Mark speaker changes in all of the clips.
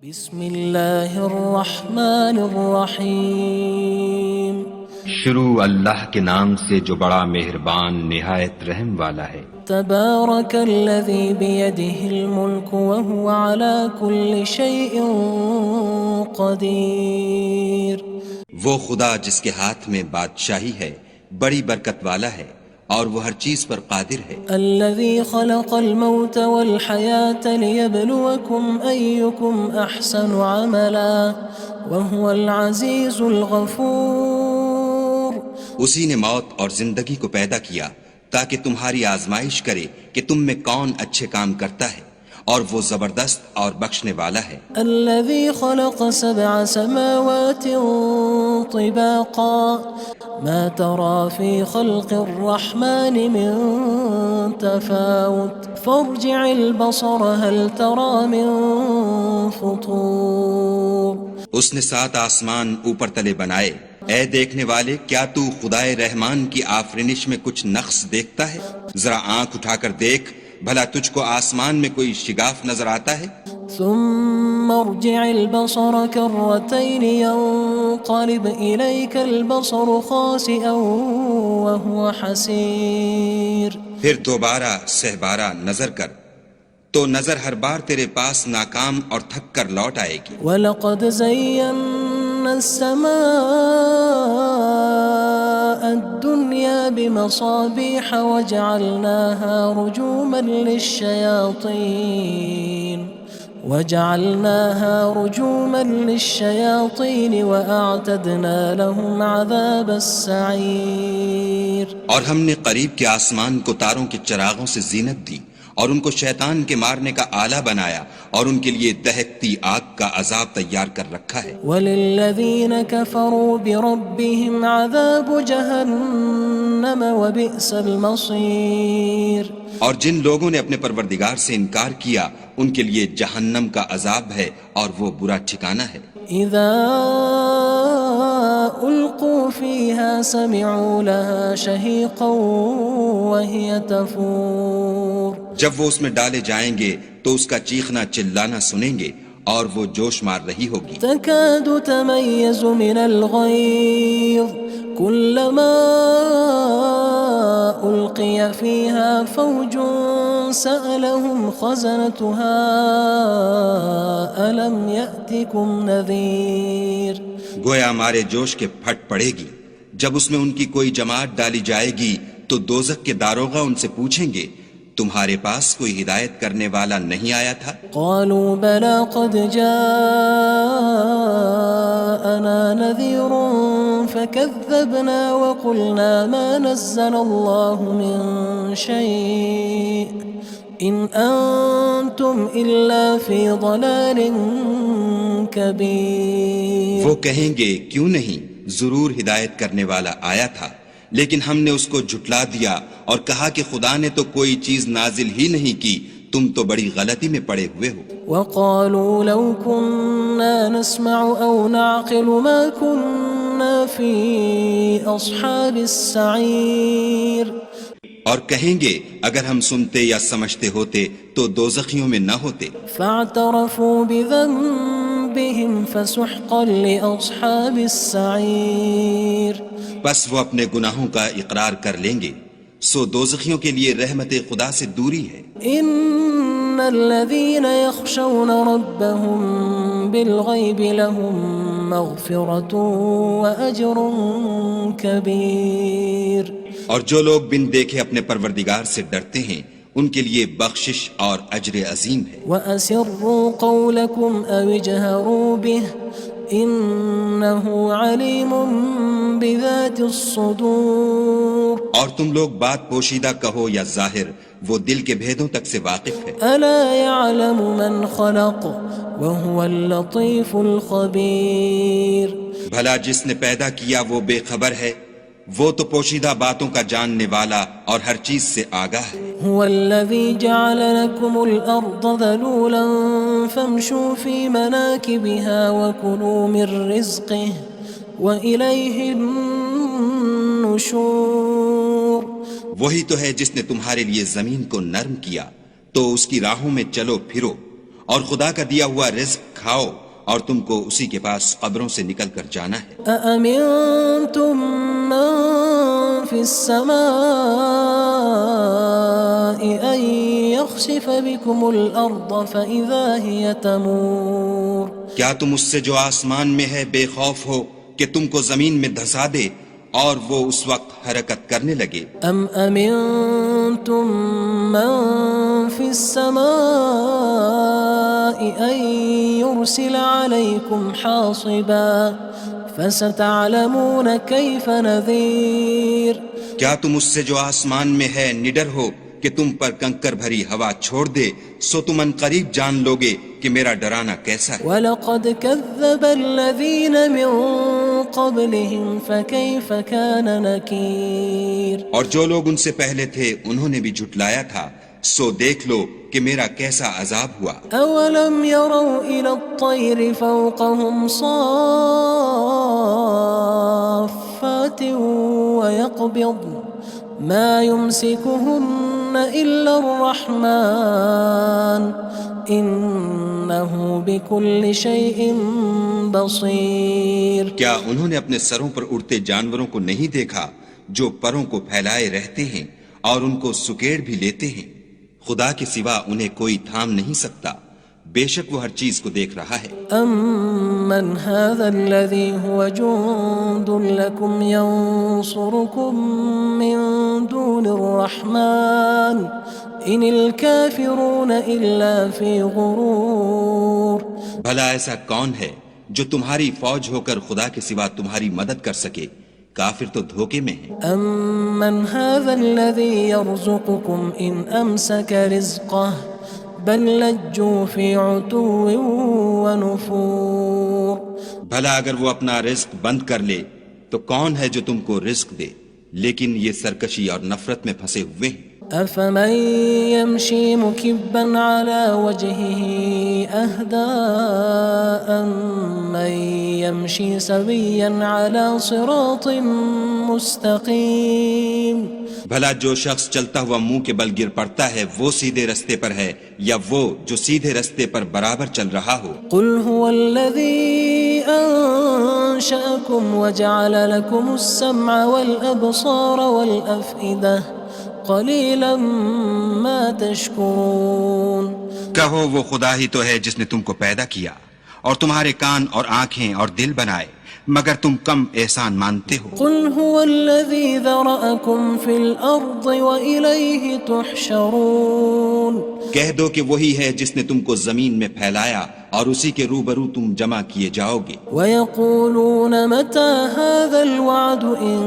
Speaker 1: بسم اللہ الرحمن الرحیم
Speaker 2: شروع اللہ کے نام سے جو بڑا مہربان نہایت رحم والا ہے۔
Speaker 1: تبارک الذی بیدہ الملک وہو علی کل شیء قدیر۔
Speaker 3: وہ خدا جس کے ہاتھ میں بادشاہی ہے بڑی برکت والا ہے اور وہ ہر چیز پر قادر ہے۔
Speaker 1: الذی خلق الموت والحیاة لیبلوکم ایکم احسن عملا وہو العزیز الغفور۔
Speaker 3: اسی نے موت اور زندگی کو پیدا کیا تاکہ تمہاری آزمائش کرے کہ تم میں کون اچھے کام کرتا ہے، اور وہ زبردست اور بخشنے والا ہے۔
Speaker 1: الذي خلق 7 سماوات طباقا ما ترى في خلق الرحمن من تفاوت فارجع البصر هل ترى من فطور۔
Speaker 3: اس نے 7 آسمان اوپر تلے بنائے، اے دیکھنے والے کیا تو خدائے رحمان کی آفرینش میں کچھ نقص دیکھتا ہے؟ ذرا آنکھ اٹھا کر دیکھ، بھلا تجھ کو آسمان میں کوئی شگاف نظر آتا ہے؟
Speaker 1: ثم ارجع البصر كرتين ينقلب إليك البصر خاسئا وهو حسير۔
Speaker 3: پھر دوبارہ سہبارہ نظر کر تو نظر ہر بار تیرے پاس ناکام اور تھک کر لوٹ آئے گی۔
Speaker 1: وَلَقَدْ زَيَّنَّا السَّمَاءَ الدُّنْيَا بِمَصَابِيحَ وَجَعَلْنَاهَا رُجُومًا لِلشَّيَاطِينِ وَأَعْتَدْنَا لَهُمْ عَذَابَ السَّعِيرِ۔
Speaker 3: اور ہم نے قریب کے آسمان کو تاروں کے چراغوں سے زینت دی اور ان کو شیطان کے مارنے کا آلہ بنایا، اور ان کے لیے دہکتی آگ کا عذاب تیار کر رکھا ہے۔
Speaker 1: وَلِلَّذِينَ كَفَرُوا بِرَبِّهِمْ عَذَابُ جَهَنَّمَ وَبِئْسَ الْمَصِيرُ۔
Speaker 3: اور جن لوگوں نے اپنے پروردگار سے انکار کیا ان کے لیے جہنم کا عذاب ہے اور وہ برا ٹھکانہ ہے۔
Speaker 1: اذا القوا فيها سمعوا لها شهيقا وهي تفور۔
Speaker 3: جب وہ اس میں ڈالے جائیں گے تو اس کا چیخنا چلانا سنیں گے اور وہ جوش مار رہی ہوگی۔
Speaker 1: تكاد تميز من الغيظ كلما ألقي فيها فوج سألهم خزنتها ألم يأتكم نذير۔
Speaker 3: گویا مارے جوش کے پھٹ پڑے گی۔ جب اس میں ان کی کوئی جماعت ڈالی جائے گی تو دوزخ کے داروغہ ان سے پوچھیں گے تمہارے پاس کوئی ہدایت کرنے والا نہیں آیا تھا؟
Speaker 1: قالوا بلى قد جاءنا نذير فكذبنا وقلنا ما نزل الله من شيء إن أنتم إلا في ضلال كبير۔
Speaker 3: وہ کہیں گے کیوں نہیں، ضرور ہدایت کرنے والا آیا تھا، لیکن ہم نے اس کو جھٹلا دیا اور کہا کہ خدا نے تو کوئی چیز نازل ہی نہیں کی، تم تو بڑی غلطی میں پڑے ہوئے ہو۔
Speaker 1: وقالوا لو كنا نسمع أو نعقل ما كنا في أصحاب السعير۔
Speaker 3: اور کہیں گے اگر ہم سنتے یا سمجھتے ہوتے تو دوزخیوں میں نہ ہوتے۔
Speaker 1: فاعترفوا بذنبهم فسحقا لأصحاب السعير۔
Speaker 3: بس وہ اپنے گناہوں کا اقرار کر لیں گے، سو دوزخیوں کے لیے رحمت خدا سے دوری ہے۔
Speaker 1: ان الذين يخشون ربهم بالغيب لهم مغفرة وأجر كبير۔
Speaker 3: اور جو لوگ بن دیکھے اپنے پروردگار سے ڈرتے ہیں ان کے لیے بخشش اور اجر عظیم ہے۔
Speaker 1: وَأَسِرُّوا قَوْلَكُمْ أَوِ اجْهَرُوا بِهِ إِنَّهُ عَلِيمٌ بِذَاتِ الصُّدُورِ۔
Speaker 3: اور تم لوگ بات پوشیدہ کہو یا ظاہر، وہ دل کے بھیدوں تک سے واقف ہے۔
Speaker 1: أَلَا يَعْلَمُ مَنْ خَلَقَ وَهُوَ اللَّطِيفُ الْخَبِيرُ۔
Speaker 3: بھلا جس نے پیدا کیا وہ بے خبر ہے، وہ تو پوشیدہ باتوں کا جاننے والا اور ہر چیز سے آگاہ ہے۔
Speaker 1: هو الذي جعل لكم الأرض ذلولا فامشوا في مناكبها وكلوا من رزقه وإليه النشور۔
Speaker 3: وہی تو ہے جس نے تمہارے لیے زمین کو نرم کیا تو اس کی راہوں میں چلو پھرو اور خدا کا دیا ہوا رزق کھاؤ اور تم کو اسی کے پاس قبروں سے نکل کر جانا ہے۔
Speaker 1: أأمنتم من في السماء أن يخسف بكم الأرض فإذا هي تمور
Speaker 3: کیا تم اس سے جو آسمان میں ہے بے خوف ہو کہ تم کو زمین میں دھسا دے اور وہ اس وقت حرکت کرنے لگے؟
Speaker 1: أم أمنتم من في السماء أن يرسل عليكم حاصبا فستعلمون كيف نذير
Speaker 3: کیا تم اس سے جو آسمان میں ہے نڈر ہو کہ تم پر کنکر بھری ہوا چھوڑ دے، سو تم ان قریب جان لوگے کہ میرا ڈرانا کیسا ہے۔
Speaker 1: وَلَقَدْ كَذَّبَ الَّذِينَ مِن قَبْلِهِمْ فَكَيْفَ كَانَ نَكِيرٌ
Speaker 3: اور جو لوگ ان سے پہلے تھے انہوں نے بھی جھٹلایا تھا، سو دیکھ لو کہ میرا کیسا عذاب ہوا۔
Speaker 1: أَوَلَمْ يَرَوْا إِلَى الطَّيْرِ فَوْقَهُمْ صَافَّاتٍ وَيَقْبِضْنَ مَا يُمْسِكُهُنَّ إِلَّا الرَّحْمَنُ إِنَّهُ بِكُلِّ شَيْءٍ بَصِيرٌ
Speaker 3: کیا انہوں نے اپنے سروں پر اڑتے جانوروں کو نہیں دیکھا جو پروں کو پھیلائے رہتے ہیں اور ان کو سکیڑ بھی لیتے ہیں؟ خدا کے سوا انہیں کوئی تھام نہیں سکتا، بے شک وہ ہر چیز کو دیکھ رہا ہے۔
Speaker 1: أَمَّنْ هَذَا الَّذِي هُوَ جُندٌ لَكُمْ يَنصُرُكُم مِّن دُونِ الرَّحْمَنِ إِنِ الْكَافِرُونَ إِلَّا فِي غُرُورٍ
Speaker 3: بھلا ایسا کون ہے جو تمہاری فوج ہو کر خدا کے سوا تمہاری مدد کر سکے؟ کافر تو دھوکے میں ہیں۔
Speaker 1: أَمَّنْ هَذَا الَّذِي يَرْزُقُكُمْ إِنْ أَمْسَكَ رِزْقَهُ بَلْ لَجُّوا فِي عُتُوٍّ وَنُفُورٍ
Speaker 3: بھلا اگر وہ اپنا رزق بند کر لے تو کون ہے جو تم کو رزق دے؟ لیکن یہ سرکشی اور نفرت میں پھنسے ہوئے ہیں۔
Speaker 1: أَفَمَن يَمْشِي مُكِبًّا عَلَى وَجْهِهِ أَهْدَىٰ أَمَّن يَمْشِي سَوِيًّا عَلَى صِرَاطٍ مُّسْتَقِيمٍ
Speaker 3: بھلا جو شخص چلتا ہوا منہ کے بل گر پڑتا ہے وہ سیدھے رستے پر ہے یا وہ جو سیدھے رستے پر برابر چل رہا ہو؟
Speaker 1: قُلْ هُوَ الَّذِي أَنشَأَكُمْ وَجَعَلَ لَكُمُ السَّمْعَ وَالْأَبْصَارَ وَالْأَفْئِدَةَ قَلِيلًا مَا تَشْكُرُونَ
Speaker 3: کہو وہ خدا ہی تو ہے جس نے تم کو پیدا کیا اور تمہارے کان اور آنکھیں اور دل بنائے، مگر تم کم احسان مانتے ہو۔
Speaker 1: قُلْ هُوَ الَّذِي ذَرَأَكُمْ فِي الْأَرْضِ وَإِلَيْهِ تُحْشَرُونَ
Speaker 3: کہہ دو کہ وہی ہے جس نے تم کو زمین میں پھیلایا اور اسی کے روبرو تم جمع کیے جاؤ گے۔
Speaker 1: وَيَقُولُونَ مَتَى هَذَا الْوَعْدُ إِن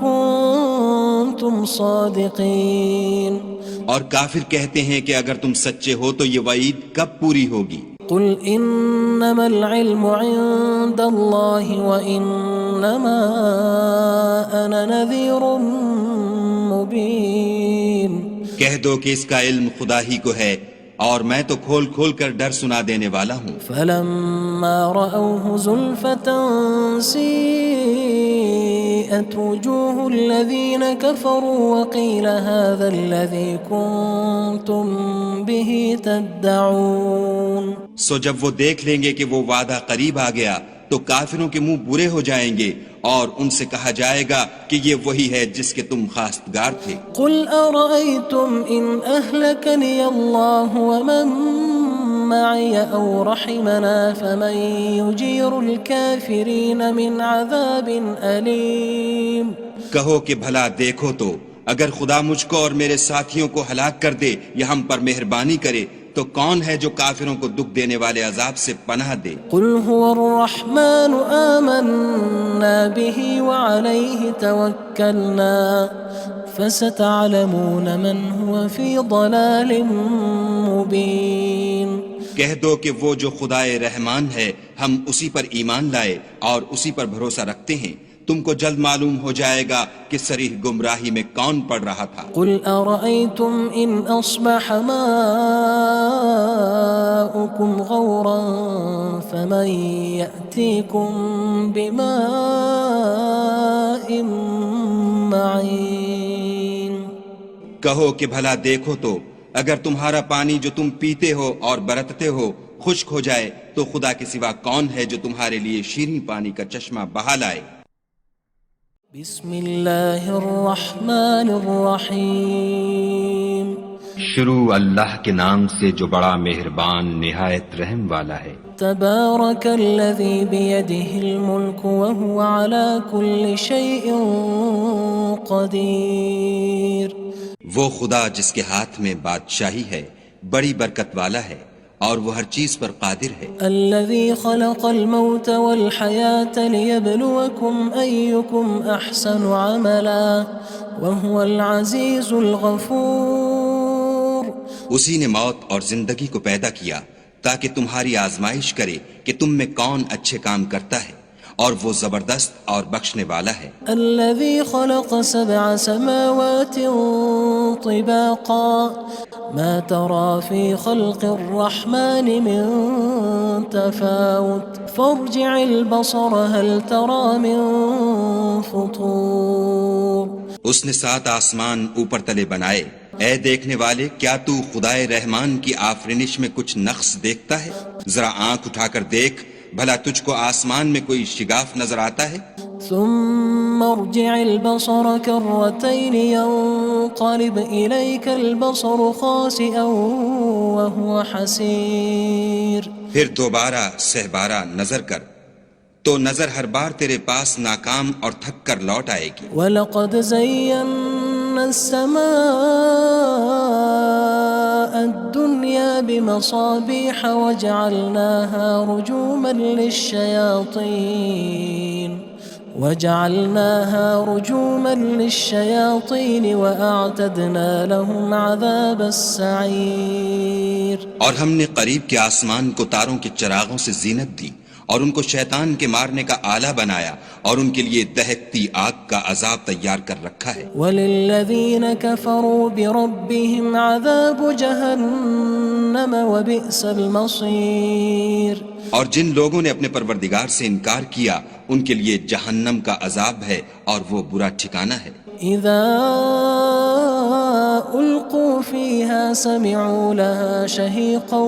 Speaker 1: كُنتُمْ صَادِقِينَ
Speaker 3: اور کافر کہتے ہیں کہ اگر تم سچے ہو تو یہ وعید کب پوری ہوگی؟
Speaker 1: قُلْ إِنَّمَا الْعِلْمُ عِندَ اللَّهِ وَإِنَّمَا أَنَا نَذِيرٌ مُّبِينٌ
Speaker 3: کہہ دو کہ اس کا علم خدا ہی کو ہے اور میں تو کھول کھول کر ڈر سنا دینے والا ہوں۔
Speaker 1: فَلَمَّا رَأَوْهُ زُلْفَةً سِيئَتْ وُجُوهُ الَّذِينَ كَفَرُوا وَقِيلَ هَذَا الَّذِي كُنتُم بِهِ تَدَّعُونَ
Speaker 3: سو جب وہ دیکھ لیں گے کہ وہ وعدہ قریب آ گیا تو کافروں کے منہ برے ہو جائیں گے اور ان سے کہا جائے گا کہ یہ وہی ہے جس کے تم خواستگار تھے۔
Speaker 1: قُلْ أَرَأَيْتُمْ إِنْ أَهْلَكَنِيَ اللَّهُ وَمَن مَّعِيَ أَوْ رَحِمَنَا فَمَن يُجِيرُ الْكَافِرِينَ مِنْ عَذَابٍ أَلِيمٍ
Speaker 3: کہو کہ بھلا دیکھو تو اگر خدا مجھ کو اور میرے ساتھیوں کو ہلاک کر دے یا ہم پر مہربانی کرے تو کون ہے جو کافروں کو دکھ دینے والے عذاب سے پناہ دے؟
Speaker 1: قُلْ هُوَ الرَّحْمَنُ آمَنَّا بِهِ وَعَلَيْهِ تَوَكَّلْنَا فَسَتَعْلَمُونَ مَنْ هُوَ فِي ضَلَالٍ مُّبِينٍ
Speaker 3: کہہ دو کہ وہ جو خدائے رحمان ہے ہم اسی پر ایمان لائے اور اسی پر بھروسہ رکھتے ہیں، تم کو جلد معلوم ہو جائے گا کہ صریح گمراہی میں کون پڑ رہا تھا۔
Speaker 1: قُلْ أَرَأَيْتُمْ إِنْ أَصْبَحَ مَاؤُكُمْ غَوْرًا فَمَن يَأْتِيكُم بِمَاءٍ مَّعِينٍ
Speaker 3: کہو کہ بھلا دیکھو تو اگر تمہارا پانی جو تم پیتے ہو اور برتتے ہو خشک ہو جائے تو خدا کے سوا کون ہے جو تمہارے لیے شیریں پانی کا چشمہ بہا لائے؟
Speaker 1: بسم اللہ الرحمن الرحیم
Speaker 2: شروع اللہ کے نام سے جو بڑا مہربان نہایت رحم والا ہے۔
Speaker 1: تبارک الذی بیدہ الملک وہو علی کل شیء قدیر۔
Speaker 3: وہ خدا جس کے ہاتھ میں بادشاہی ہے بڑی برکت والا ہے اور وہ ہر چیز پر قادر ہے۔
Speaker 1: الذي خلق الموت والحياة ليبلوكم أيكم أحسن عملا وهو العزيز الغفور۔
Speaker 3: اسی نے موت اور زندگی کو پیدا کیا تاکہ تمہاری آزمائش کرے کہ تم میں کون اچھے کام کرتا ہے، اور وہ زبردست اور بخشنے والا ہے۔
Speaker 1: الذي خلق 7 سماوات طباقا ما ترى في خلق الرحمن من تفاوت فارجع البصر هل ترى من فطور۔
Speaker 3: اس نے 7 آسمان اوپر تلے بنائے، اے دیکھنے والے کیا تو خدائے رحمان کی آفرینش میں کچھ نقص دیکھتا ہے؟ ذرا آنکھ اٹھا کر دیکھ، بھلا تجھ کو آسمان میں کوئی شگاف نظر آتا ہے؟
Speaker 1: ثم ارجع البصر كرتين ينقلب إليك البصر خاسئا وهو حسير۔
Speaker 3: پھر دوبارہ سہبارہ نظر کر تو نظر ہر بار تیرے پاس ناکام اور تھک کر لوٹ آئے گی۔
Speaker 1: وَلَقَدْ زَيَّنَّا السَّمَاءَ الدُّنْيَا بِمَصَابِيحَ وَجَعَلْنَاهَا رُجُومًا لِلشَّيَاطِينِ وَأَعْتَدْنَا لَهُمْ عَذَابَ السَّعِيرِ۔
Speaker 3: اور ہم نے قریب کے آسمان کو تاروں کے چراغوں سے زینت دی اور ان کو شیطان کے مارنے کا آلہ بنایا اور ان کے لیے دہکتی آگ کا عذاب تیار کر رکھا ہے۔
Speaker 1: وَلِلَّذِينَ كَفَرُوا بِرَبِّهِمْ عَذَابُ جَهَنَّمَ وَبِئْسَ الْمَصِيرُ۔
Speaker 3: اور جن لوگوں نے اپنے پروردگار سے انکار کیا ان کے لیے جہنم کا عذاب ہے اور وہ برا ٹھکانہ ہے۔
Speaker 1: اذا القوا فيها سمعوا لها شهيقا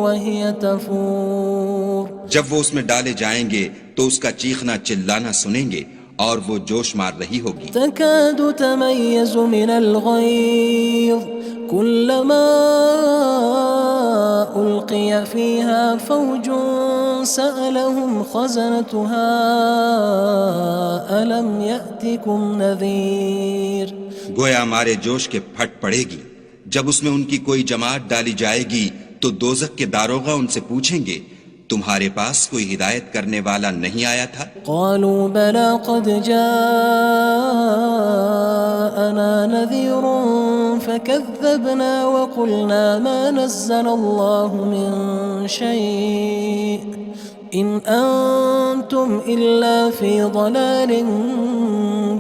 Speaker 1: وهي تفور۔
Speaker 3: جب وہ اس میں ڈالے جائیں گے تو اس کا چیخنا چلانا سنیں گے اور وہ جوش مار رہی ہوگی۔
Speaker 1: تكاد تميز من الغيظ كلما ألقي فيها فوج سألهم خزنتها ألم يأتكم نذير۔
Speaker 3: گویا مارے جوش کے پھٹ پڑے گی، جب اس میں ان کی کوئی جماعت ڈالی جائے گی تو دوزخ کے داروغہ ان سے پوچھیں گے تمہارے پاس کوئی ہدایت کرنے والا نہیں آیا تھا؟
Speaker 1: قالوا بلى قد جاءنا نذير فكذبنا وقلنا ما نزل الله من شيء إن أنتم إلا في ضلال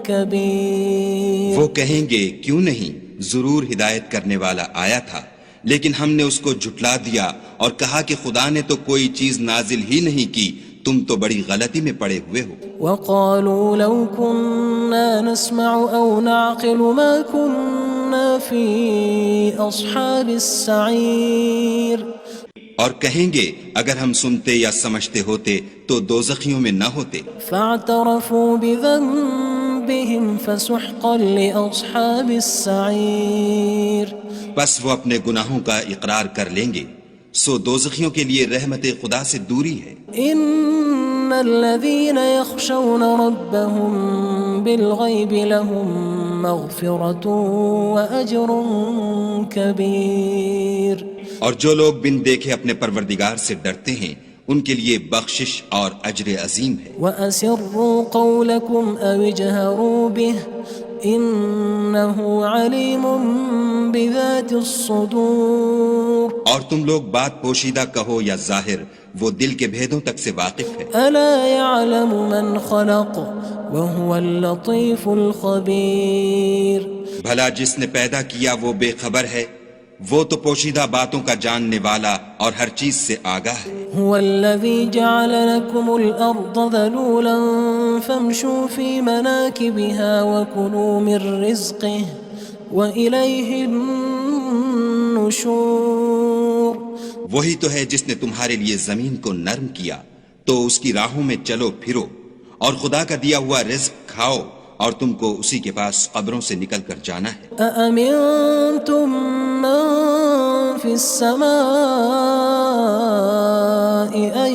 Speaker 1: كبير۔
Speaker 3: وہ کہیں گے کیوں نہیں، ضرور ہدایت کرنے والا آیا تھا، لیکن ہم نے اس کو جھٹلا دیا اور کہا کہ خدا نے تو کوئی چیز نازل ہی نہیں کی، تم تو بڑی غلطی میں پڑے ہوئے ہو۔
Speaker 1: وقالوا لو كنا نسمع أو نعقل ما كنا في أصحاب السعير۔
Speaker 3: اور کہیں گے اگر ہم سنتے یا سمجھتے ہوتے تو دوزخیوں میں نہ ہوتے۔
Speaker 1: فاعترفوا بذنبهم فسحقا لأصحاب السعير۔
Speaker 3: بس وہ اپنے گناہوں کا اقرار کر لیں گے، سو دوزخیوں کے لیے رحمت خدا سے دوری ہے۔
Speaker 1: ان الذين يخشون ربهم بالغيب لهم مغفرة وأجر كبير۔
Speaker 3: اور جو لوگ بن دیکھے اپنے پروردگار سے ڈرتے ہیں ان کے لیے بخشش اور اجر عظیم ہے۔
Speaker 1: وَأَسِرُّوا قَوْلَكُمْ أَوِ اجْهَرُوا بِهِ إِنَّهُ عَلِيمٌ بِذَاتِ الصُّدُورِ۔
Speaker 3: اور تم لوگ بات پوشیدہ کہو یا ظاہر، وہ دل کے بھیدوں تک سے واقف ہے۔
Speaker 1: أَلَا يَعْلَمُ مَنْ خَلَقَ وَهُوَ اللَّطِيفُ الْخَبِيرُ۔
Speaker 3: بھلا جس نے پیدا کیا وہ بے خبر ہے، وہ تو پوشیدہ باتوں کا جاننے والا اور ہر چیز سے آگاہ ہے۔
Speaker 1: هو الذي جعل لكم الأرض ذلولا فامشوا في مناكبها وكلوا من رزقه وإليه النشور
Speaker 3: وہی تو ہے جس نے تمہارے لیے زمین کو نرم کیا تو اس کی راہوں میں چلو پھرو، اور خدا کا دیا ہوا رزق کھاؤ، اور تم کو اسی کے پاس قبروں سے نکل کر جانا ہے۔
Speaker 1: أأمنتم من في السماء أن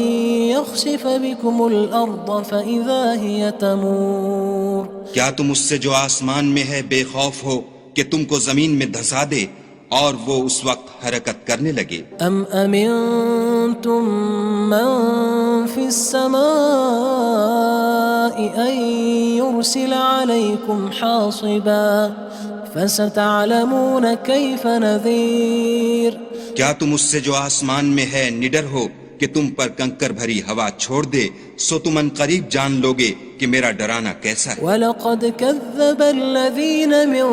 Speaker 1: يخسف بكم الأرض فإذا هي تمور
Speaker 3: کیا تم اس سے جو آسمان میں ہے بے خوف ہو کہ تم کو زمین میں دھسا دے اور وہ اس وقت حرکت کرنے لگے؟
Speaker 1: أم أمنتم من في السماء أن يرسل عليكم حاصبا فستعلمون كيف نذير
Speaker 3: کیا تم اس سے جو آسمان میں ہے نڈر ہو کہ تم پر کنکر بھری ہوا چھوڑ دے، سو تم ان قریب جان لوگے کہ میرا ڈرانا کیسا ہے۔
Speaker 1: وَلَقَدْ كَذَّبَ الَّذِينَ مِن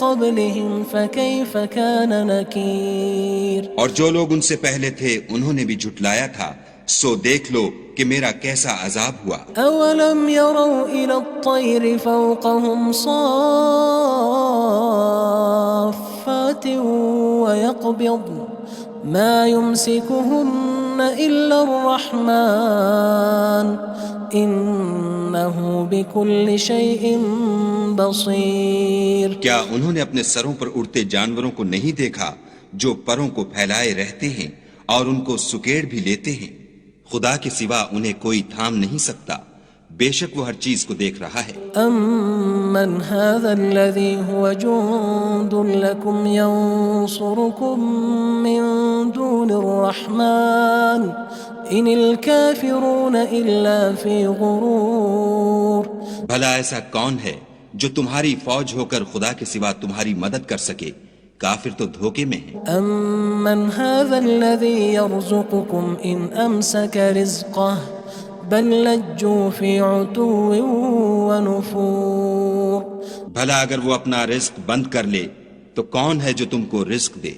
Speaker 1: قَبْلِهِمْ فَكَيْفَ كَانَ نَكِيرٌ
Speaker 3: اور جو لوگ ان سے پہلے تھے انہوں نے بھی جھٹلایا تھا، سو دیکھ لو کہ میرا کیسا عذاب ہوا۔
Speaker 1: أَوَلَمْ يَرَوْا إِلَى الطَّيْرِ فَوْقَهُمْ صَافَّاتٍ وَيَقْبِضْنَ مَا يُمْسِكُهُنَّ إِلَّا الرَّحْمَنُ إِنَّهُ بِكُلِّ شَيْءٍ بَصِيرٌ
Speaker 3: کیا انہوں نے اپنے سروں پر اڑتے جانوروں کو نہیں دیکھا جو پروں کو پھیلائے رہتے ہیں اور ان کو سکیڑ بھی لیتے ہیں؟ خدا کے سوا انہیں کوئی تھام نہیں سکتا، بے شک وہ ہر چیز کو دیکھ رہا ہے۔
Speaker 1: أَمَّنْ هَذَا الَّذِي هُوَ جُندٌ لَكُمْ يَنصُرُكُم مِّن دُونِ الرَّحْمَنِ إِنِ الْكَافِرُونَ إِلَّا فِي غُرُورٍ
Speaker 3: بھلا ایسا کون ہے جو تمہاری فوج ہو کر خدا کے سوا تمہاری مدد کر سکے؟ کافر تو دھوکے میں ہیں۔
Speaker 1: أَمَّنْ هَذَا الَّذِي يَرْزُقُكُمْ إِنْ أَمْسَكَ رِزْقَهُ بَلْ لَجُّوا فِي عُتُوٍّ وَنُفُورٍ
Speaker 3: بھلا اگر وہ اپنا رزق بند کر لے تو کون ہے جو تم کو رزق دے؟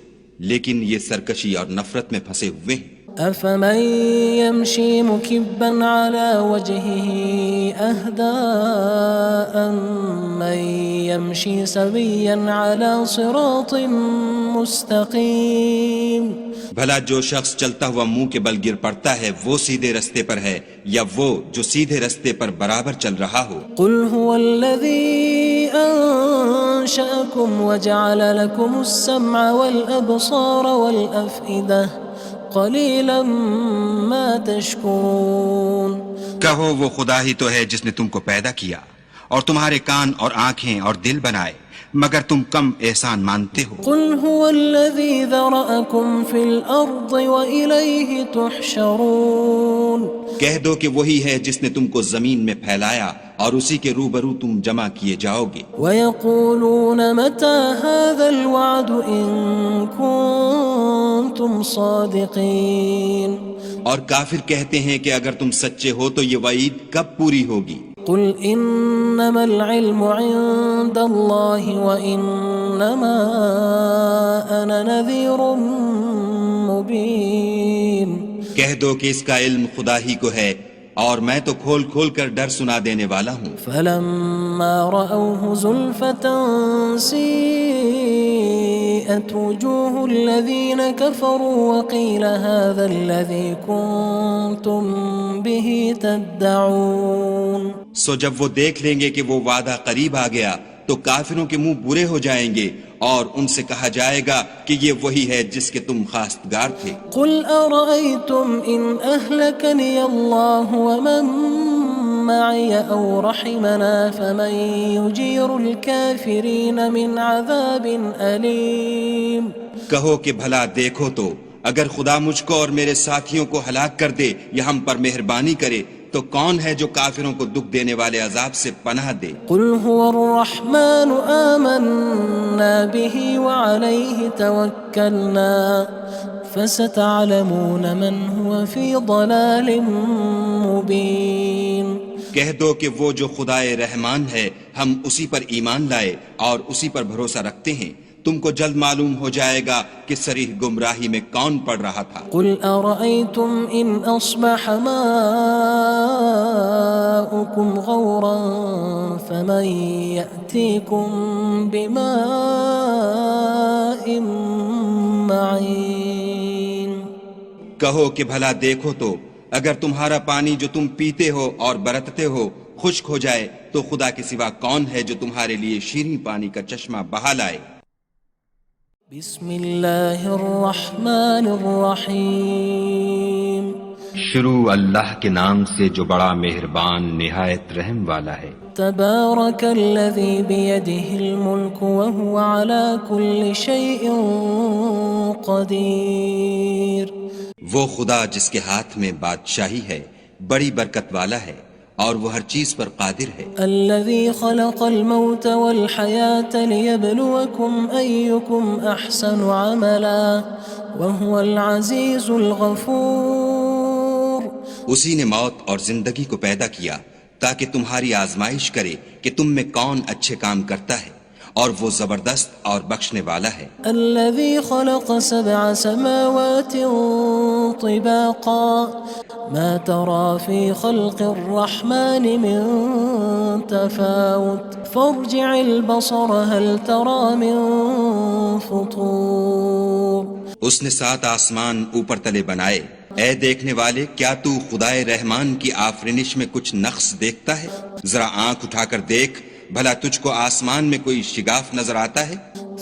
Speaker 3: لیکن یہ سرکشی اور نفرت میں پھنسے ہوئے ہیں۔
Speaker 1: أَفَمَن يَمْشِي مُكِبًّا عَلَى وَجْهِهِ أَهْدَىٰ أَمَّن يَمْشِي سَوِيًّا عَلَى صِرَاطٍ مُّسْتَقِيمٍ
Speaker 3: بھلا جو شخص چلتا ہوا منہ کے بل گر پڑتا ہے وہ سیدھے رستے پر ہے یا وہ جو سیدھے رستے پر برابر چل رہا ہو؟
Speaker 1: قُلْ هُوَ الَّذِي أَنشَأَكُمْ وَجَعَلَ لَكُمُ السَّمْعَ وَالْأَبْصَارَ وَالْأَفْئِدَةَ قَلِيلًا مَا تَشْكُرُونَ
Speaker 3: کہو وہ خدا ہی تو ہے جس نے تم کو پیدا کیا اور تمہارے کان اور آنکھیں اور دل بنائے، مگر تم کم احسان مانتے ہو۔
Speaker 1: قُلْ هُوَ الَّذِي ذَرَأَكُمْ فِي الْأَرْضِ وَإِلَيْهِ تُحْشَرُونَ
Speaker 3: کہہ دو کہ وہی ہے جس نے تم کو زمین میں پھیلایا اور اسی کے روبرو تم جمع کیے جاؤ گے۔
Speaker 1: وَيَقُولُونَ مَتَى هَذَا الْوَعْدُ إِن كُنتُمْ صَادِقِينَ
Speaker 3: اور کافر کہتے ہیں کہ اگر تم سچے ہو تو یہ وعید کب پوری ہوگی؟
Speaker 1: قُلْ إِنَّمَا الْعِلْمُ عِندَ اللَّهِ وَإِنَّمَا أَنَا نَذِيرٌ مُّبِينٌ
Speaker 3: کہہ دو کہ اس کا علم خدا ہی کو ہے اور میں تو کھول کھول کر ڈر سنا دینے والا ہوں۔
Speaker 1: فَلَمَّا رَأَوْهُ زُلْفَةً سِيئَتْ وُجُوهُ الَّذِينَ كَفَرُوا وَقِيلَ هَذَا الَّذِي كُنتُم بِهِ تَدَّعُونَ
Speaker 3: سو جب وہ دیکھ لیں گے کہ وہ وعدہ قریب آ گیا تو کافروں کے منہ برے ہو جائیں گے اور ان سے کہا جائے گا کہ یہ وہی ہے جس کے تم خواستگار تھے۔
Speaker 1: قُلْ أَرَأَيْتُمْ إِنْ أَهْلَكَنِيَ اللَّهُ وَمَن مَّعِيَ أَوْ رَحِمَنَا فَمَن يُجِيرُ الْكَافِرِينَ مِنْ عَذَابٍ أَلِيمٍ
Speaker 3: کہو کہ بھلا دیکھو تو اگر خدا مجھ کو اور میرے ساتھیوں کو ہلاک کر دے یا ہم پر مہربانی کرے تو کون ہے جو کافروں کو دکھ دینے والے عذاب سے پناہ دے؟
Speaker 1: قُلْ هُوَ الرَّحْمَنُ آمَنَّا بِهِ وَعَلَيْهِ تَوَكَّلْنَا فَسَتَعْلَمُونَ مَنْ هُوَ فِي ضَلَالٍ مُّبِينٍ
Speaker 3: کہہ دو کہ وہ جو خدائے رحمان ہے ہم اسی پر ایمان لائے اور اسی پر بھروسہ رکھتے ہیں، تم کو جلد معلوم ہو جائے گا کہ صریح گمراہی میں کون پڑ رہا تھا۔
Speaker 1: قُلْ أَرَأَيْتُمْ إِنْ أَصْبَحَ مَاؤُكُمْ غَوْرًا فَمَن يَأْتِيكُم بِمَاءٍ معين
Speaker 3: کہو کہ بھلا دیکھو تو اگر تمہارا پانی جو تم پیتے ہو اور برتتے ہو خشک ہو جائے تو خدا کے سوا کون ہے جو تمہارے لیے شیریں پانی کا چشمہ بہا لائے؟
Speaker 1: بسم اللہ الرحمن الرحیم
Speaker 2: شروع اللہ کے نام سے جو بڑا مہربان نہایت رحم والا ہے۔
Speaker 1: تبارک الذی بیدہ الملک وہو علی کل شیء قدیر
Speaker 3: وہ خدا جس کے ہاتھ میں بادشاہی ہے بڑی برکت والا ہے اور وہ ہر چیز پر قادر ہے۔
Speaker 1: الذي خلق الموت والحياة ليبلوكم أيكم أحسن عملا وهو العزيز الغفور
Speaker 3: اسی نے موت اور زندگی کو پیدا کیا تاکہ تمہاری آزمائش کرے کہ تم میں کون اچھے کام کرتا ہے اور وہ زبردست اور بخشنے والا ہے۔
Speaker 1: الذي خلق 7 سماوات طباقا ما ترى في خلق الرحمن من تفاوت فارجع البصر هل ترى من فطور
Speaker 3: اس نے 7 آسمان اوپر تلے بنائے، اے دیکھنے والے کیا تو خدائے رحمان کی آفرینش میں کچھ نقص دیکھتا ہے؟ ذرا آنکھ اٹھا کر دیکھ بھلا تجھ کو آسمان میں کوئی شگاف نظر آتا ہے؟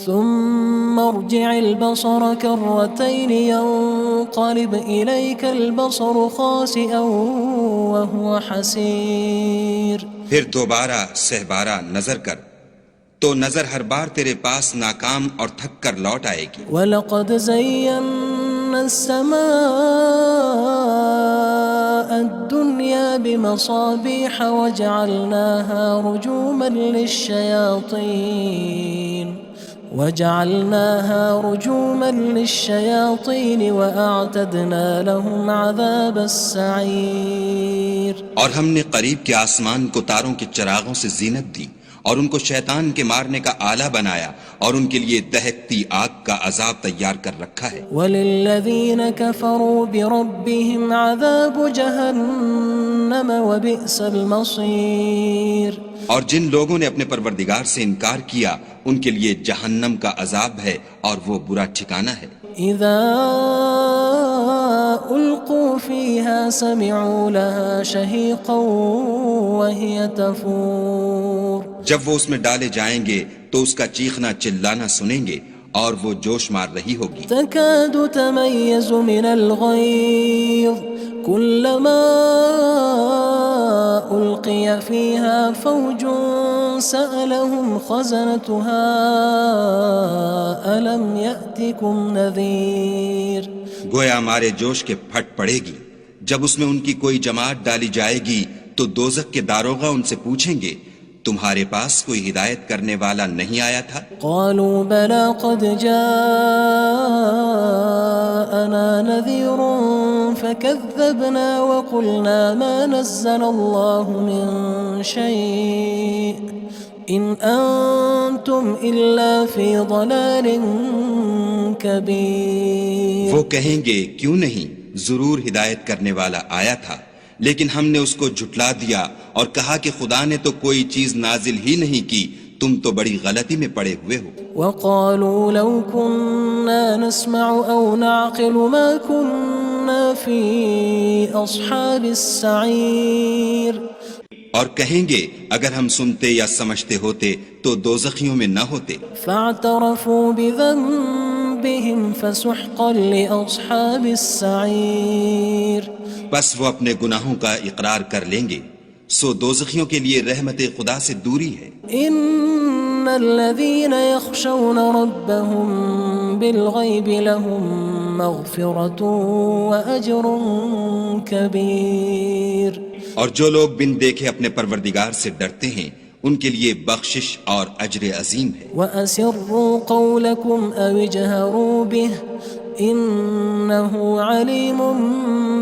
Speaker 1: ثم ارجع البصر كرتين ينقلب إليك البصر خاسئا وهو حسير
Speaker 3: پھر دوبارہ سہبارہ نظر کر تو نظر ہر بار تیرے پاس ناکام اور تھک کر لوٹ آئے گی۔
Speaker 1: وَلَقَدْ زَيَّنَّا السَّمَاءَ الدُّنْيَا بِمَصَابِيحَ وَجَعَلْنَاهَا رُجُومًا لِلشَّيَاطِينِ وَأَعْتَدْنَا لَهُمْ عَذَابَ السَّعِيرِ
Speaker 3: اور ہم نے قریب کے آسمان کو تاروں کے چراغوں سے زینت دی اور ان کو شیطان کے مارنے کا آلہ بنایا اور ان کے لیے دہکتی آگ کا عذاب تیار کر رکھا ہے۔
Speaker 1: وَلِلَّذِينَ كَفَرُوا بِرَبِّهِمْ عَذَابُ جَهَنَّمَ وَبِئْسَ الْمَصِيرُ
Speaker 3: اور جن لوگوں نے اپنے پروردگار سے انکار کیا ان کے لیے جہنم کا عذاب ہے اور وہ برا ٹھکانہ ہے۔
Speaker 1: اذا القوا فيها سمعوا لها شهيقا وهي تفور
Speaker 3: جب وہ اس میں ڈالے جائیں گے تو اس کا چیخنا چلانا سنیں گے اور وہ جوش مار رہی ہوگی۔
Speaker 1: تكاد تميز من الغيظ كلما ألقي فيها فوج سألهم خزنتها ألم يأتكم نذير
Speaker 3: گویا ہمارے جوش کے پھٹ پڑے گی جب اس میں ان کی کوئی جماعت ڈالی جائے گی تو دوزخ کے داروغہ ان سے پوچھیں گے تمہارے پاس کوئی ہدایت کرنے والا نہیں آیا تھا؟
Speaker 1: قالوا بلى قد جاءنا نذير فكذبنا وقلنا ما نزل الله من شيء إن أنتم إلا في ضلال كبير
Speaker 3: وہ کہیں گے کیوں نہیں، ضرور ہدایت کرنے والا آیا تھا، لیکن ہم نے اس کو جھٹلا دیا اور کہا کہ خدا نے تو کوئی چیز نازل ہی نہیں کی، تم تو بڑی غلطی میں پڑے ہوئے ہو۔
Speaker 1: وقالوا لو كنا نسمع أو نعقل ما كنا في أصحاب السعير
Speaker 3: اور کہیں گے اگر ہم سنتے یا سمجھتے ہوتے تو دوزخیوں میں نہ ہوتے۔
Speaker 1: فاعترفوا بذنبهم فسحقا لأصحاب السعير
Speaker 3: بس وہ اپنے گناہوں کا اقرار کر لیں گے، سو دوزخیوں کے لیے رحمت خدا سے دوری ہے۔
Speaker 1: ان الذين يخشون ربهم بالغيب لهم مغفرة وأجر كبير
Speaker 3: اور جو لوگ بن دیکھے اپنے پروردگار سے ڈرتے ہیں ان کے لیے بخشش اور اجر عظیم ہے۔
Speaker 1: وَأَسِرُّوا قَوْلَكُمْ أَوِ اجْهَرُوا بِهِ إِنَّهُ عَلِيمٌ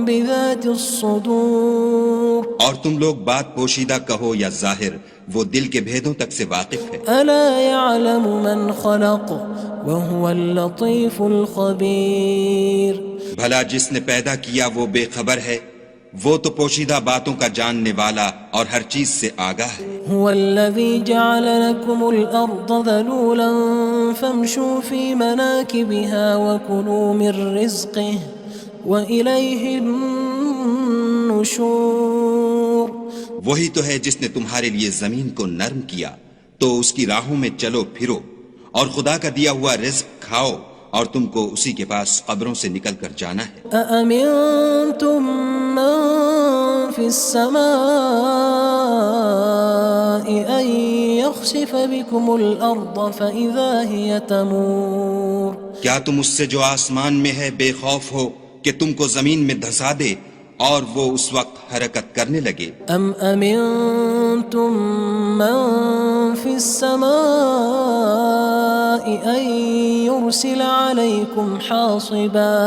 Speaker 1: بِذَاتِ الصُّدُورِ
Speaker 3: اور تم لوگ بات پوشیدہ کہو یا ظاہر، وہ دل کے بھیدوں تک سے واقف ہے۔
Speaker 1: أَلَا يَعْلَمُ مَنْ خَلَقَ وَهُوَ اللَّطِيفُ الْخَبِيرُ
Speaker 3: بھلا جس نے پیدا کیا وہ بے خبر ہے، وہ تو پوشیدہ باتوں کا جاننے والا اور ہر چیز سے آگاہ ہے۔
Speaker 1: هو الذي جعل لكم الأرض ذلولا فامشوا في مناكبها وكلوا من رزقه وإليه النشور.
Speaker 3: وہی تو ہے جس نے تمہارے لیے زمین کو نرم کیا تو اس کی راہوں میں چلو پھرو اور خدا کا دیا ہوا رزق کھاؤ اور تم کو اسی کے پاس قبروں سے نکل کر جانا ہے.
Speaker 1: أأمنتم من في السماء أن يخسف بكم الأرض فإذا هي تمور.
Speaker 3: کیا تم اس سے جو آسمان میں ہے بے خوف ہو کہ تم کو زمین میں دھسا دے اور وہ اس وقت حرکت کرنے لگے؟
Speaker 1: أم أمنتم من في السماء أن يرسل عليكم حاصبا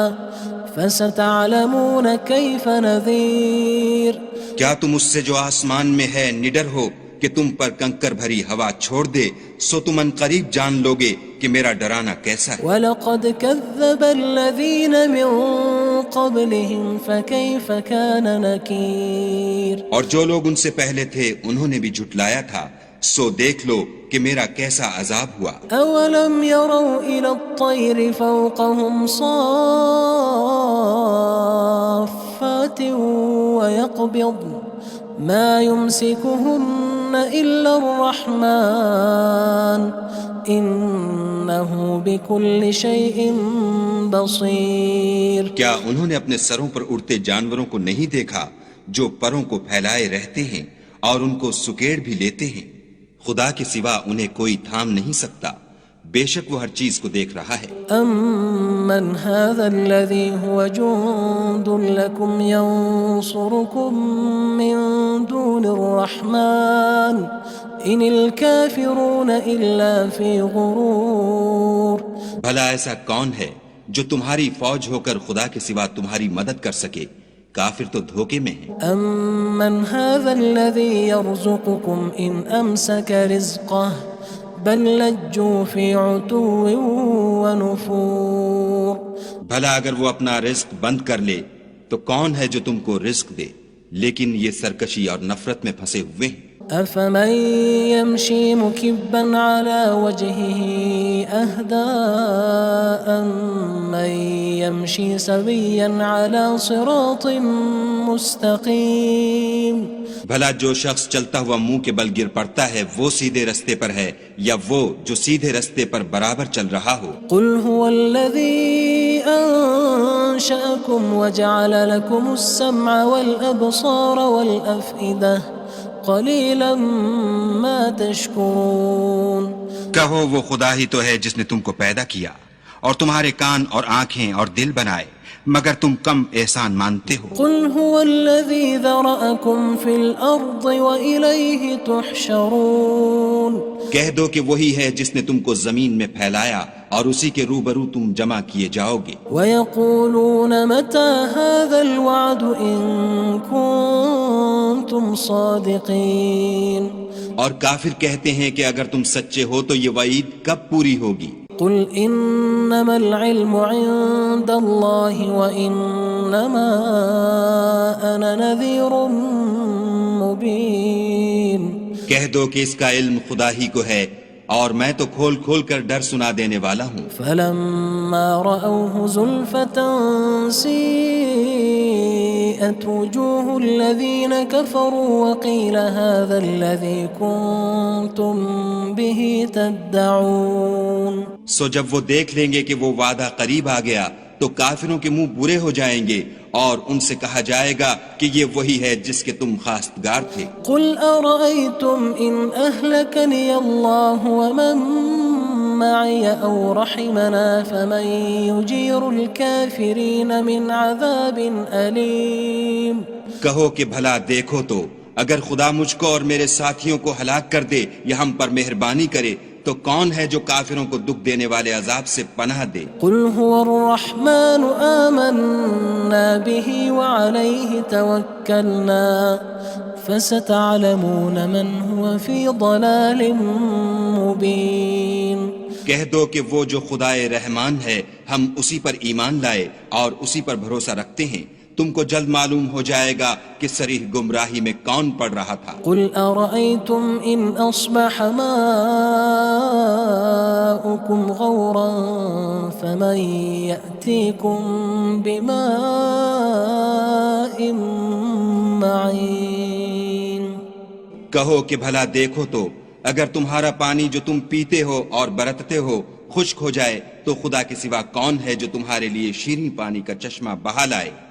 Speaker 1: فستعلمون كيف نذير.
Speaker 3: کیا تم اس سے جو آسمان میں ہے نڈر ہو کہ تم پر کنکر بھری ہوا چھوڑ دے سو تم ان قریب جان لوگے کہ میرا ڈرانا کیسا ہے.
Speaker 1: وَلَقَدْ كَذَّبَ الَّذِينَ مِن قَبْلِهِمْ فَكَيْفَ كَانَ نَكِيرٌ.
Speaker 3: اور جو لوگ ان سے پہلے تھے انہوں نے بھی جھٹلایا تھا سو دیکھ لو کہ میرا کیسا عذاب ہوا.
Speaker 1: أَوَلَمْ يَرَوْا إِلَى الطَّيْرِ فَوْقَهُمْ صَافَّاتٍ وَيَقْبِضْنَ مَا يُمْسِكُهُنَّ إِلَّا الرَّحْمَنُ إِنَّهُ بِكُلِّ شَيْءٍ بَصِيرٌ.
Speaker 3: کیا انہوں نے اپنے سروں پر اڑتے جانوروں کو نہیں دیکھا جو پروں کو پھیلائے رہتے ہیں اور ان کو سکیڑ بھی لیتے ہیں؟ خدا کے سوا انہیں کوئی تھام نہیں سکتا، بے شک وہ ہر چیز کو دیکھ رہا ہے.
Speaker 1: أَمَّنْ هَذَا الَّذِي هُوَ جُندٌ لَكُمْ يَنصُرُكُم مِّن دُونِ الرَّحْمَنِ إِنِ الْكَافِرُونَ إِلَّا فِي غُرُورٍ.
Speaker 3: بھلا ایسا کون ہے جو تمہاری فوج ہو کر خدا کے سوا تمہاری مدد کر سکے؟ کافر تو دھوکے میں ہیں.
Speaker 1: أَمَّنْ هَذَا الَّذِي يَرْزُقُكُمْ إِنْ أَمْسَكَ رِزْقَهُ بَلْ لَجُّوا فِي عُتُوٍّ وَنُفُورٍ.
Speaker 3: بھلا اگر وہ اپنا رزق بند کر لے تو کون ہے جو تم کو رزق دے، لیکن یہ سرکشی اور نفرت میں پھنسے ہوئے ہیں.
Speaker 1: أَفَمَن يَمْشِي مُكِبًّا عَلَى وَجْهِهِ أَهْدَىٰ أَمَّن يَمْشِي سَوِيًّا عَلَى صِرَاطٍ مُّسْتَقِيمٍ.
Speaker 3: بھلا جو شخص چلتا ہوا منہ کے بل گر پڑتا ہے وہ سیدھے رستے پر ہے یا وہ جو سیدھے رستے پر برابر چل رہا ہو؟
Speaker 1: قُلْ هُوَ الَّذِي أَنشَأَكُمْ وَجَعَلَ لَكُمُ السَّمْعَ وَالْأَبْصَارَ وَالْأَفْئِدَةَ قَلِيلًا مَا تَشْكُرُونَ.
Speaker 3: کہو وہ خدا ہی تو ہے جس نے تم کو پیدا کیا اور تمہارے کان اور آنکھیں اور دل بنائے، مگر تم کم احسان مانتے ہو.
Speaker 1: قُلْ هُوَ الَّذِي ذَرَأَكُمْ فِي الْأَرْضِ وَإِلَيْهِ تُحْشَرُونَ.
Speaker 3: کہہ دو کہ وہی ہے جس نے تم کو زمین میں پھیلایا اور اسی کے روبرو تم جمع کیے جاؤ گے.
Speaker 1: وَيَقُولُونَ مَتَى هَذَا الْوَعْدُ إِن كُنتُمْ صَادِقِينَ.
Speaker 3: اور کافر کہتے ہیں کہ اگر تم سچے ہو تو یہ وعید کب پوری ہوگی؟
Speaker 1: قُلْ إِنَّمَا الْعِلْمُ عِندَ اللَّهِ وَإِنَّمَا أَنَا نَذِيرٌ مُّبِينٌ.
Speaker 3: کہہ دو کہ اس کا علم خدا ہی کو ہے اور میں تو کھول کھول کر ڈر سنا دینے والا ہوں.
Speaker 1: فَلَمَّا رَأَوْهُ زُلْفَةً سِيئَتْ وُجُوهُ الَّذِينَ كَفَرُوا وَقِيلَ هَذَا الَّذِي كُنتُم بِهِ تَدَّعُونَ.
Speaker 3: سو جب وہ دیکھ لیں گے کہ وہ وعدہ قریب آ گیا تو کافروں کے منہ برے ہو جائیں گے اور ان سے کہا جائے گا کہ یہ وہی ہے جس کے تم خواستگار تھے.
Speaker 1: قُلْ أَرَأَيْتُمْ إِنْ أَهْلَكَنِيَ اللَّهُ وَمَن مَّعِيَ أَوْ رَحِمَنَا فَمَن يُجِيرُ الْكَافِرِينَ مِنْ عَذَابٍ أَلِيمٍ.
Speaker 3: کہو کہ بھلا دیکھو تو اگر خدا مجھ کو اور میرے ساتھیوں کو ہلاک کر دے یا ہم پر مہربانی کرے تو کون ہے جو کافروں کو دکھ دینے والے عذاب سے پناہ دے؟
Speaker 1: قُلْ هُوَ الرَّحْمَنُ آمَنَّا بِهِ وَعَلَيْهِ تَوَكَّلْنَا فَسَتَعْلَمُونَ مَنْ هُوَ فِي ضَلَالٍ مُّبِينٍ.
Speaker 3: کہہ دو کہ وہ جو خدائے رحمان ہے ہم اسی پر ایمان لائے اور اسی پر بھروسہ رکھتے ہیں، تم کو جلد معلوم ہو جائے گا کہ صریح گمراہی میں کون پڑ رہا تھا۔
Speaker 1: قل أرأيتم إن أصبح ماؤكم غورا فمن يأتيكم بماء معين۔
Speaker 3: کہو کہ بھلا دیکھو تو اگر تمہارا پانی جو تم پیتے ہو اور برتتے ہو خشک ہو جائے تو خدا کے سوا کون ہے جو تمہارے لیے شیریں پانی کا چشمہ بہا لائے۔